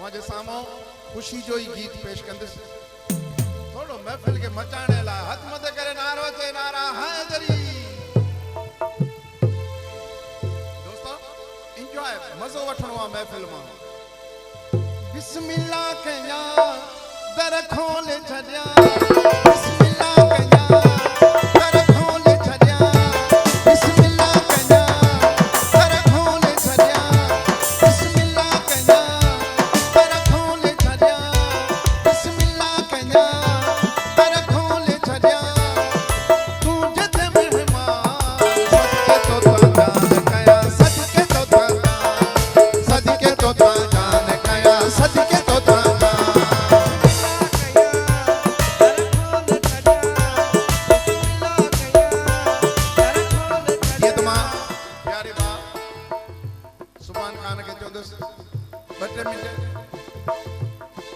तव्हांजे साम्हूं ख़ुशी जो ही गीत पेश कंदुसि थोड़ो महफ़िल के मचाने ला हथ मथे करे नारो चे नारा हैदरी दोस्तों एंजॉय मज़ो वठणो आहे महफ़िल मां बिस्मिल्लाह कया दर खोल छॾिया बिस्मिल्लाह कया दर खोल छॾिया बिस्मिल्लाह कया दर खोल छॾिया बिस्मिल्लाह कया दर खोल छॾिया बिस्मिल्लाह कया दर खोल छॾिया तूं जद मेहमान सदके तो जान कया सदके तो जान कया सदके तो सुभान खान के चौदस बटे मिनट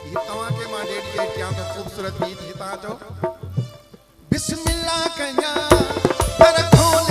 ये तवा के मां डेडिकेट किया तो खूबसूरत गीत हिता जो बिस्मिल्लाह कया दर खोल